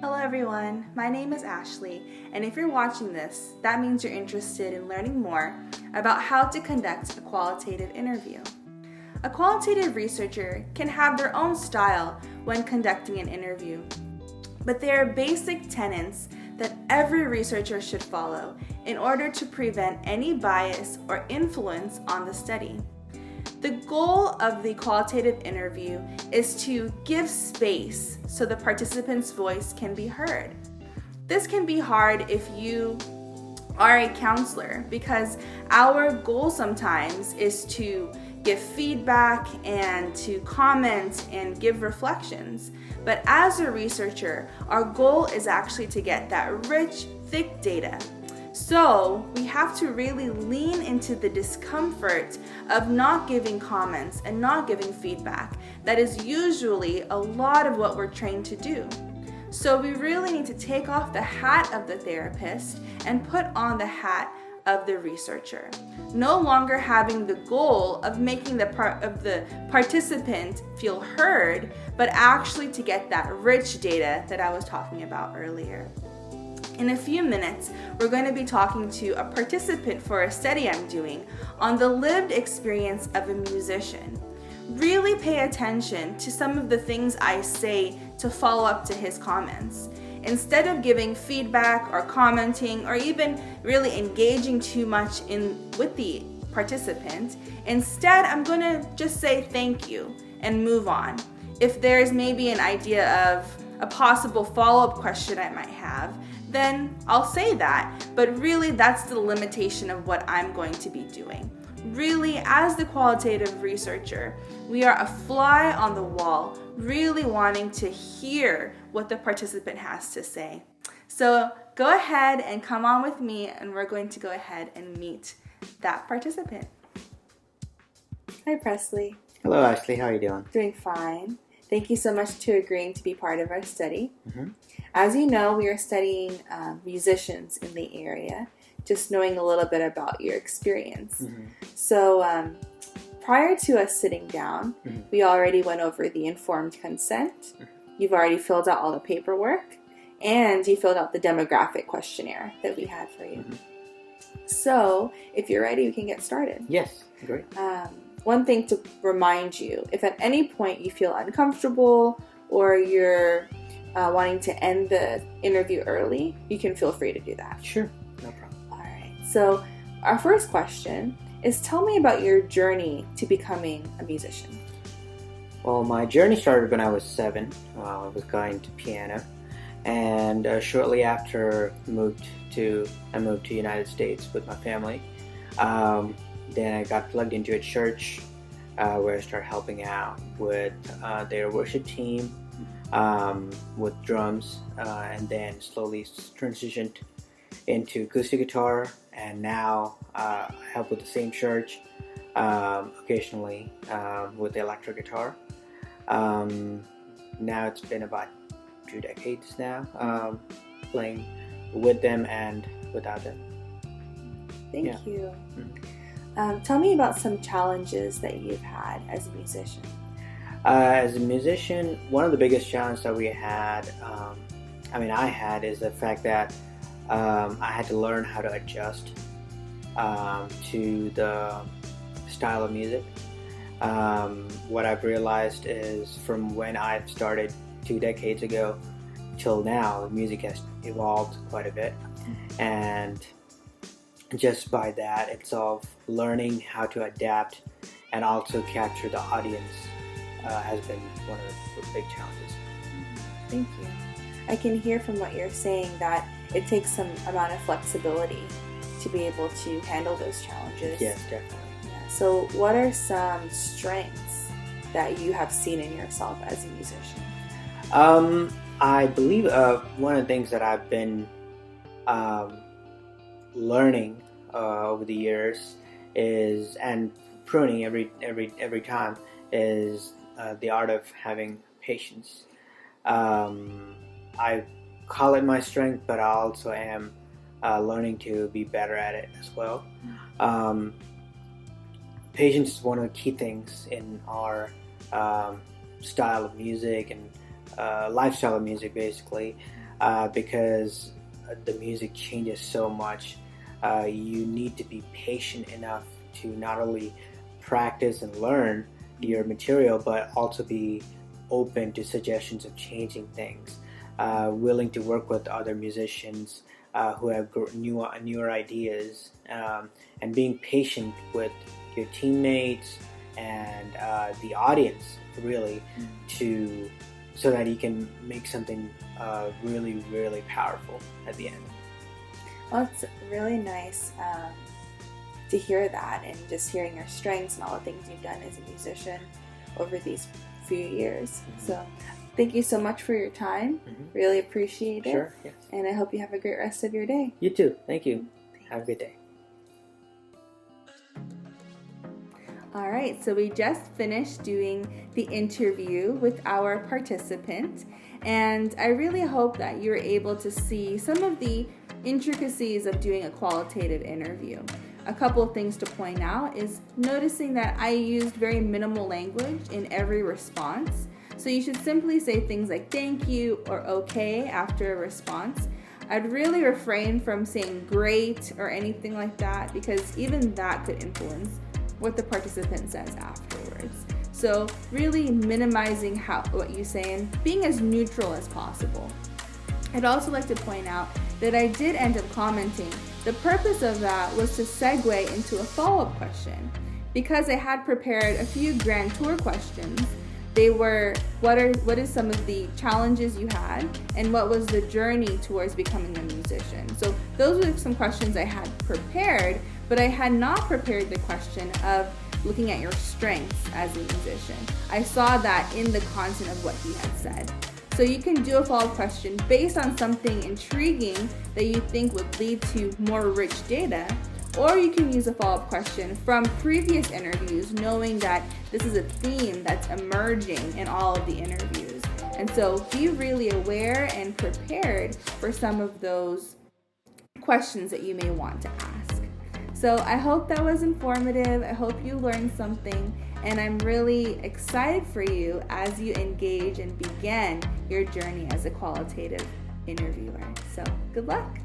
Hello everyone, my name is Ashley, and if you're watching this, that means you're interested in learning more about how to conduct a qualitative interview. A qualitative researcher can have their own style when conducting an interview, but there are basic tenets that every researcher should follow in order to prevent any bias or influence on the study. The goal of the qualitative interview is to give space so the participant's voice can be heard. This can be hard if you are a counselor because our goal sometimes is to give feedback and to comment and give reflections. But as a researcher, our goal is actually to get that rich, thick data. So we have to really lean into the discomfort of not giving comments and not giving feedback. That is usually a lot of what we're trained to do. So we really need to take off the hat of the therapist and put on the hat of the researcher. No longer having the goal of making the participant feel heard, but actually to get that rich data that I was talking about earlier. In a few minutes, we're going to be talking to a participant for a study I'm doing on the lived experience of a musician. Really pay attention to some of the things I say to follow up to his comments. Instead of giving feedback or commenting or even really engaging too much with the participant, instead I'm going to just say thank you and move on. If there's maybe an idea of a possible follow-up question I might have, then I'll say that. But really, that's the limitation of what I'm going to be doing. Really, as the qualitative researcher, we are a fly on the wall, really wanting to hear what the participant has to say. So go ahead and come on with me, and we're going to go ahead and meet that participant. Hi, Presley. Hello, Ashley. How are you doing? Doing fine. Thank you so much to agreeing to be part of our study. Mm-hmm. As you know, we are studying musicians in the area, just knowing a little bit about your experience. Mm-hmm. So prior to us sitting down, we already went over the informed consent. Mm-hmm. You've already filled out all the paperwork, and you filled out the demographic questionnaire that we had for you. Mm-hmm. So if you're ready, we can get started. Yes, great. One thing to remind you, if at any point you feel uncomfortable or you're wanting to end the interview early, you can feel free to do that. Sure, no problem. All right, so our first question is, tell me about your journey to becoming a musician. Well, my journey started when I was 7. I was going to piano, and shortly after I moved to United States with my family. Then I got plugged into a church where I started helping out with their worship team, with drums, and then slowly transitioned into acoustic guitar, and now I help with the same church occasionally with the electric guitar. Now it's been about 2 decades now playing with them and without them. Thank you. Mm-hmm. Tell me about some challenges that you've had as a musician. As a musician, one of the biggest challenges that we had, I had, is the fact that I had to learn how to adjust to the style of music. What I've realized is from when I started 2 decades ago till now, music has evolved quite a bit. And just by that itself, learning how to adapt and also capture the audience has been one of the big challenges. Thank you. I can hear from what you're saying that it takes some amount of flexibility to be able to handle those challenges. Yes, definitely. Yeah. So what are some strengths that you have seen in yourself as a musician? I believe one of the things that I've been learning over the years is, and pruning every time, is the art of having patience. I call it my strength, but I also am learning to be better at it as well. Patience is one of the key things in our style of music and lifestyle of music, basically. because the music changes so much. You need to be patient enough to not only practice and learn your material, but also be open to suggestions of changing things, willing to work with other musicians who have newer ideas, and being patient with your teammates and the audience, really, so that you can make something really, really powerful at the end. Well, it's really nice to hear that, and just hearing your strengths and all the things you've done as a musician over these few years. So thank you so much for your time. Really appreciate it. Sure, yes. And I hope you have a great rest of your day. You too. Thank you. Have a good day. All right, so we just finished doing the interview with our participant, and I really hope that you're able to see some of the intricacies of doing a qualitative interview. A couple of things to point out is noticing that I used very minimal language in every response. So you should simply say things like thank you or okay after a response. I'd really refrain from saying great or anything like that, because even that could influence what the participant says afterwards. So really minimizing what you say and being as neutral as possible. I'd also like to point out that I did end up commenting. The purpose of that was to segue into a follow-up question, because I had prepared a few Grand Tour questions. They were, what is some of the challenges you had, and what was the journey towards becoming a musician? So those were some questions I had prepared, but I had not prepared the question of looking at your strengths as a musician. I saw that in the content of what he had said. So you can do a follow-up question based on something intriguing that you think would lead to more rich data, or you can use a follow-up question from previous interviews, knowing that this is a theme that's emerging in all of the interviews. And so be really aware and prepared for some of those questions that you may want to ask. So I hope that was informative. I hope you learned something, and I'm really excited for you as you engage and begin your journey as a qualitative interviewer. So good luck.